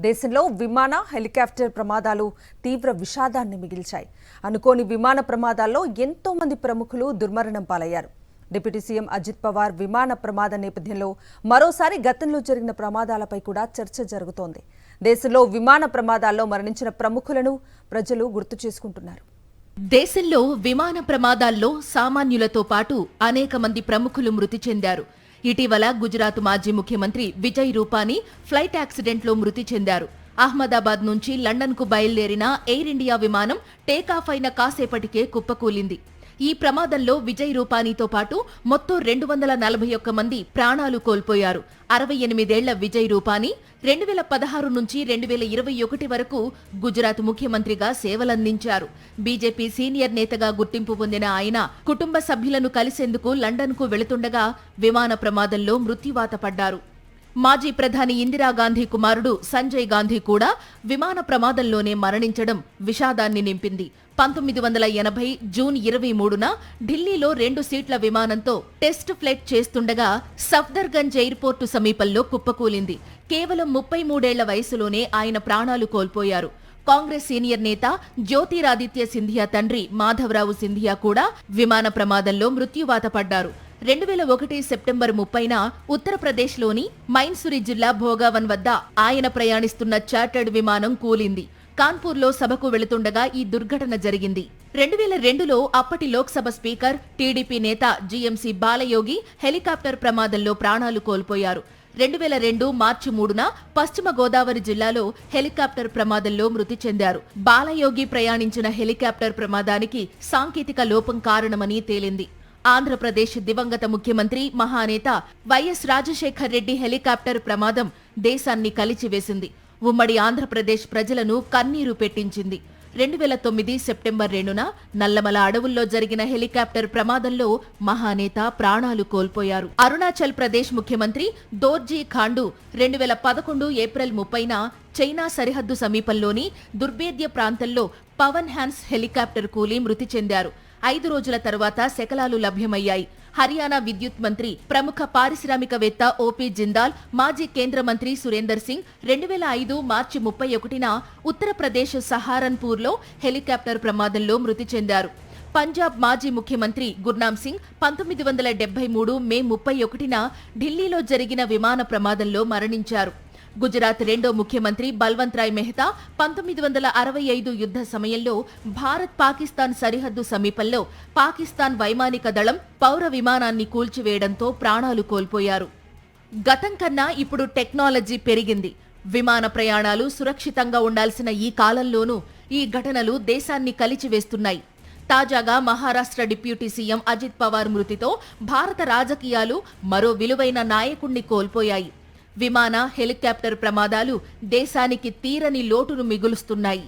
దేశంలో విమాన హెలికాప్టర్ ప్రమాదాలు తీవ్ర విషాదాన్ని మిగిల్చాయి. అనుకోని విమాన ప్రమాదాల్లో ఎంతో మంది ప్రముఖులు దుర్మరణం పాలయ్యారు. డిప్యూటీ సీఎం అజిత్ పవార్ విమాన ప్రమాద నేపథ్యంలో మరోసారి గతంలో జరిగిన ప్రమాదాలపై కూడా చర్చ జరుగుతోంది. దేశంలో విమాన ప్రమాదాల్లో మరణించిన ప్రముఖులను ప్రజలు గుర్తు చేసుకుంటున్నారు. దేశంలో విమాన ప్రమాదాల్లో సామాన్యులతో పాటు అనేక మంది ప్రముఖులు మృతి చెందారు. ఇటీవల గుజరాత్ మాజీ ముఖ్యమంత్రి విజయ్ రూపానీ ఫ్లైట్ యాక్సిడెంట్లో మృతి చెందారు. అహ్మదాబాద్ నుంచి లండన్కు బయలుదేరిన ఎయిర్ ఇండియా విమానం టేకాఫ్ అయిన కాసేపటికే కుప్పకూలింది. ఈ ప్రమాదంలో విజయ్ రూపానీతో పాటు మొత్తం 241 మంది ప్రాణాలు కోల్పోయారు. 68 ఏళ్ల విజయ్ రూపానీ 2016 నుంచి 2021 వరకు గుజరాత్ ముఖ్యమంత్రిగా సేవలందించారు. బీజేపీ సీనియర్ నేతగా గుర్తింపు పొందిన ఆయన కుటుంబ సభ్యులను కలిసేందుకు లండన్కు వెళుతుండగా విమాన ప్రమాదంలో మృత్యువాత పడ్డారు. మాజీ ప్రధాని ఇందిరాగాంధీ కుమారుడు సంజయ్ గాంధీ కూడా విమాన ప్రమాదంలోనే మరణించడం విషాదాన్ని నింపింది. 1980 జూన్ 23న ఢిల్లీలో 2 సీట్ల విమానంతో టెస్ట్ ఫ్లైట్ చేస్తుండగా సఫ్దర్గంజ్ ఎయిర్పోర్టు సమీపంలో కుప్పకూలింది. కేవలం 33 ఏళ్ల వయసులోనే ఆయన ప్రాణాలు కోల్పోయారు. కాంగ్రెస్ సీనియర్ నేత జ్యోతిరాదిత్య సింధియా తండ్రి మాధవరావు సింధియా కూడా విమాన ప్రమాదంలో మృత్యువాత పడ్డారు. 2001 సెప్టెంబర్ 30న ఉత్తరప్రదేశ్లోని మైన్సురి జిల్లా భోగావన్ వద్ద ఆయన ప్రయాణిస్తున్న చార్టర్డ్ విమానం కూలింది. కాన్పూర్లో సభకు వెళుతుండగా ఈ దుర్ఘటన జరిగింది. 2002లో అప్పటి లోక్సభ స్పీకర్ టీడీపీ నేత జీఎంసీ బాలయోగి హెలికాప్టర్ ప్రమాదంలో ప్రాణాలు కోల్పోయారు. 2002 మార్చి 3న పశ్చిమ గోదావరి జిల్లాలో హెలికాప్టర్ ప్రమాదంలో మృతి చెందారు. బాలయోగి ప్రయాణించిన హెలికాప్టర్ ప్రమాదానికి సాంకేతిక లోపం కారణమని తేలింది. ఆంధ్రప్రదేశ్ దివంగత ముఖ్యమంత్రి మహానేత వైఎస్ రాజశేఖర్ రెడ్డి హెలికాప్టర్ ప్రమాదం దేశాన్ని కలిచివేసింది. ఉమ్మడి ఆంధ్రప్రదేశ్ ప్రజలను కన్నీరు పెట్టించింది. 2009 సెప్టెంబర్ 2న నల్లమల అడవుల్లో జరిగిన హెలికాప్టర్ ప్రమాదంలో మహానేత ప్రాణాలు కోల్పోయారు. అరుణాచల్ ప్రదేశ్ ముఖ్యమంత్రి దోర్జీ ఖాండు 2011 ఏప్రిల్ 30న చైనా సరిహద్దు సమీపంలోని దుర్భేద్య ప్రాంతంలో పవన్ హ్యాన్స్ హెలికాప్టర్ కూలి మృతి చెందారు. 5 రోజుల తర్వాత శకలాలు లభ్యమయ్యాయి. హర్యానా విద్యుత్ మంత్రి, ప్రముఖ పారిశ్రామికవేత్త ఓపీ జిందాల్, మాజీ కేంద్ర మంత్రి సురేందర్ సింగ్ 2005 మార్చి 31న ఉత్తరప్రదేశ్ సహారన్పూర్లో హెలికాప్టర్ ప్రమాదంలో మృతి చెందారు. పంజాబ్ మాజీ ముఖ్యమంత్రి గుర్నామ్ సింగ్ 1973 మే 31న ఢిల్లీలో జరిగిన విమాన ప్రమాదంలో మరణించారు. గుజరాత్ రెండో ముఖ్యమంత్రి బల్వంత్ రాయ్ మెహతా 1965 యుద్ధ సమయంలో భారత్ పాకిస్తాన్ సరిహద్దు సమీపంలో పాకిస్తాన్ వైమానిక దళం పౌర విమానాన్ని కూల్చివేయడంతో ప్రాణాలు కోల్పోయారు. గతం కన్నా ఇప్పుడు టెక్నాలజీ పెరిగింది. విమాన ప్రయాణాలు సురక్షితంగా ఉండాల్సిన ఈ కాలంలోనూ ఈ ఘటనలు దేశాన్ని కలిచివేస్తున్నాయి. తాజాగా మహారాష్ట్ర డిప్యూటీ సీఎం అజిత్ పవార్ మృతితో భారత రాజకీయాలు మరో విలువైన నాయకుణ్ణి కోల్పోయాయి. విమాన, హెలికాప్టర్ ప్రమాదాలు దేశానికి తీరని లోటును మిగులుస్తున్నాయి.